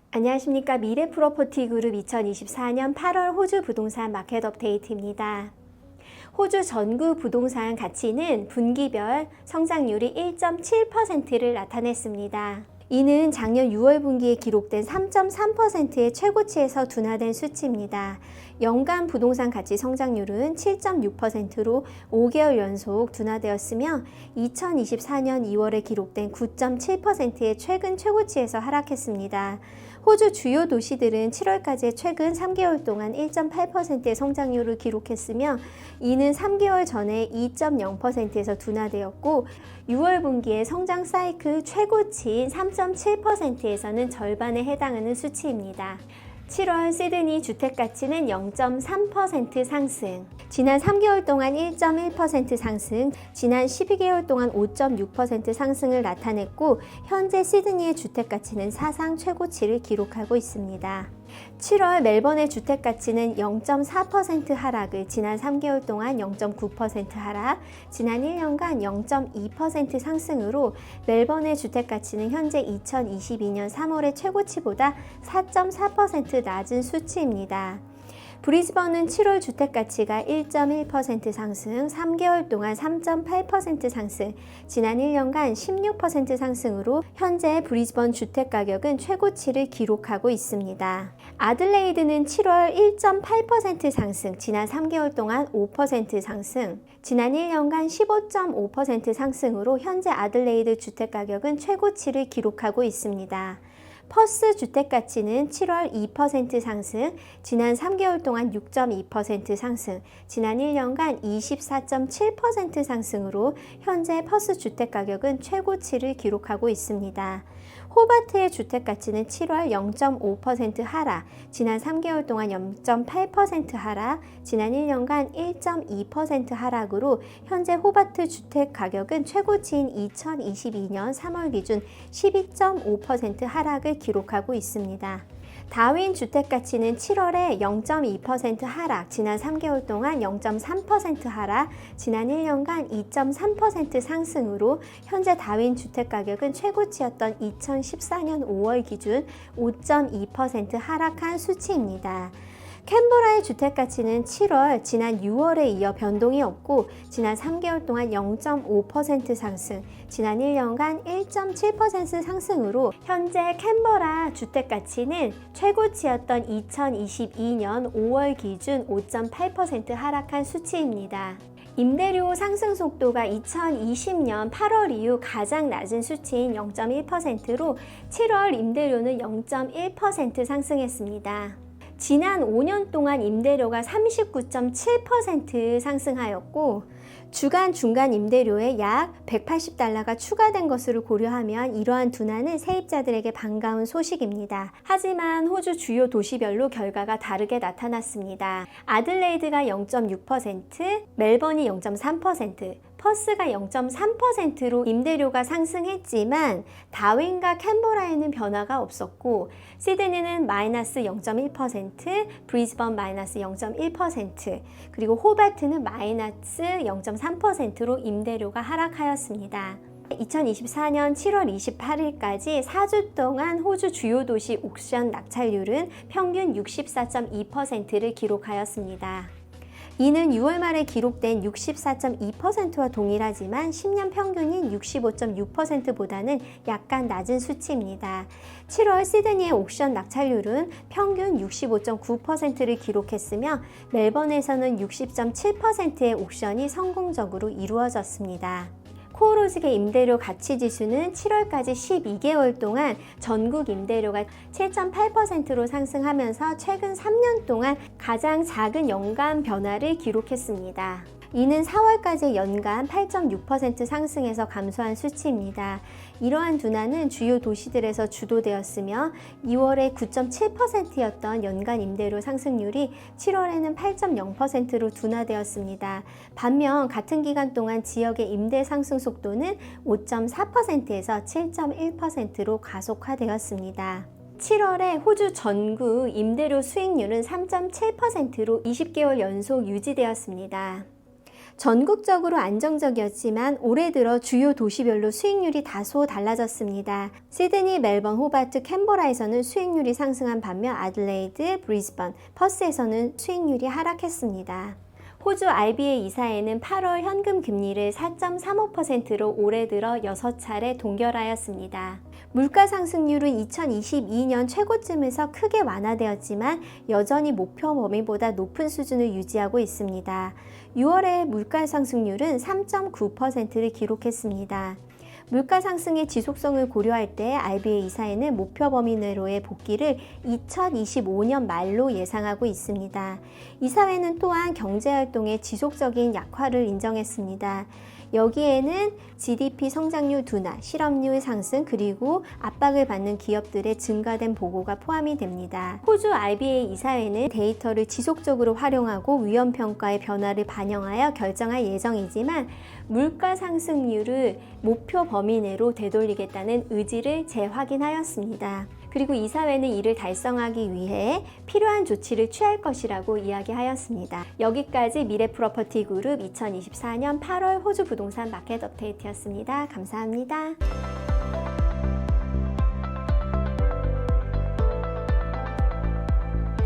안녕하십니까. 미래 프로퍼티 그룹 2024년 8월 호주 부동산 마켓 업데이트입니다. 호주 전구 부동산 가치는 분기별 성장률이 1.7%를 나타냈습니다. 이는 작년 6월 분기에 기록된 3.3%의 최고치에서 둔화된 수치입니다. 연간 부동산 가치 성장률은 7.6%로 5개월 연속 둔화되었으며 2024년 2월에 기록된 9.7%의 최근 최고치에서 하락했습니다. 호주 주요 도시들은 7월까지 최근 3개월 동안 1.8%의 성장률을 기록했으며 이는 3개월 전에 2.0%에서 둔화되었고 6월 분기의 성장 사이클 최고치인 3.7%에서는 절반에 해당하는 수치입니다. 7월 시드니 주택가치는 0.3% 상승, 지난 3개월 동안 1.1% 상승, 지난 12개월 동안 5.6% 상승을 나타냈고 현재 시드니의 주택가치는 사상 최고치를 기록하고 있습니다. 7월 멜번의 주택가치는 0.4% 하락을 지난 3개월 동안 0.9% 하락, 지난 1년간 0.2% 상승으로 멜번의 주택가치는 현재 2022년 3월의 최고치보다 4.4% 낮은 수치입니다. 브리즈번은 7월 주택가치가 1.1% 상승, 3개월 동안 3.8% 상승, 지난 1년간 16% 상승으로 현재 브리즈번 주택가격은 최고치를 기록하고 있습니다. 아들레이드는 7월 1.8% 상승, 지난 3개월 동안 5% 상승, 지난 1년간 15.5% 상승으로 현재 아들레이드 주택가격은 최고치를 기록하고 있습니다. 퍼스 주택가치는 7월 2% 상승, 지난 3개월 동안 6.2% 상승, 지난 1년간 24.7% 상승으로 현재 퍼스 주택가격은 최고치를 기록하고 있습니다. 호바트의 주택가치는 7월 0.5% 하락, 지난 3개월 동안 0.8% 하락, 지난 1년간 1.2% 하락으로 현재 호바트 주택가격은 최고치인 2022년 3월 기준 12.5% 하락을 기록하고 있습니다. 다윈 주택가치는 7월에 0.2% 하락, 지난 3개월 동안 0.3% 하락, 지난 1년간 2.3% 상승으로 현재 다윈 주택가격은 최고치였던 2014년 5월 기준 5.2% 하락한 수치입니다. 캔버라의 주택가치는 7월 지난 6월에 이어 변동이 없고 지난 3개월 동안 0.5% 상승, 지난 1년간 1.7% 상승으로 현재 캔버라 주택가치는 최고치였던 2022년 5월 기준 5.8% 하락한 수치입니다. 임대료 상승 속도가 2020년 8월 이후 가장 낮은 수치인 0.1%로 7월 임대료는 0.1% 상승했습니다. 지난 5년 동안 임대료가 39.7% 상승하였고 주간 중간 임대료에 약 180달러가 추가된 것으로 고려하면 이러한 둔화는 세입자들에게 반가운 소식입니다. 하지만 호주 주요 도시별로 결과가 다르게 나타났습니다. 아들레이드가 0.6%, 멜번이 0.3%, 퍼스가 0.3%로 임대료가 상승했지만 다윈과 캔버라에는 변화가 없었고 시드니는 마이너스 0.1%, 브리즈번 마이너스 0.1%, 그리고 호바트는 마이너스 0.3%로 임대료가 하락하였습니다. 2024년 7월 28일까지 4주 동안 호주 주요 도시 옥션 낙찰률은 평균 64.2%를 기록하였습니다. 이는 6월 말에 기록된 64.2%와 동일하지만 10년 평균인 65.6%보다는 약간 낮은 수치입니다. 7월 시드니의 옥션 낙찰률은 평균 65.9%를 기록했으며 멜번에서는 60.7%의 옥션이 성공적으로 이루어졌습니다. 코오로즈의 임대료 가치지수는 7월까지 12개월 동안 전국 임대료가 7.8%로 상승하면서 최근 3년 동안 가장 작은 연간 변화를 기록했습니다. 이는 4월까지 연간 8.6% 상승해서 감소한 수치입니다. 이러한 둔화는 주요 도시들에서 주도되었으며 2월에 9.7%였던 연간 임대료 상승률이 7월에는 8.0%로 둔화되었습니다. 반면 같은 기간 동안 지역의 임대 상승 속도는 5.4%에서 7.1%로 가속화되었습니다. 7월에 호주 전구 임대료 수익률은 3.7%로 20개월 연속 유지되었습니다. 전국적으로 안정적이었지만 올해 들어 주요 도시별로 수익률이 다소 달라졌습니다. 시드니, 멜번, 호바트, 캔버라에서는 수익률이 상승한 반면 아들레이드, 브리즈번, 퍼스에서는 수익률이 하락했습니다. 호주 RBA 이사회는 8월 현금 금리를 4.35%로 올해 들어 6차례 동결하였습니다. 물가 상승률은 2022년 최고쯤에서 크게 완화되었지만 여전히 목표 범위보다 높은 수준을 유지하고 있습니다. 6월에 물가 상승률은 3.9%를 기록했습니다. 물가 상승의 지속성을 고려할 때 RBA 이사회는 목표 범위 내로의 복귀를 2025년 말로 예상하고 있습니다. 이사회는 또한 경제활동의 지속적인 약화를 인정했습니다. 여기에는 GDP 성장률 둔화, 실업률 상승, 그리고 압박을 받는 기업들의 증가된 보고가 포함이 됩니다. 호주 RBA 이사회는 데이터를 지속적으로 활용하고 위험평가의 변화를 반영하여 결정할 예정이지만 물가 상승률을 목표 범위 내로 되돌리겠다는 의지를 재확인하였습니다. 그리고 이사회는 이를 달성하기 위해 필요한 조치를 취할 것이라고 이야기하였습니다. 여기까지 미래 프로퍼티 그룹 2024년 8월 호주 부동산 마켓 업데이트였습니다. 감사합니다.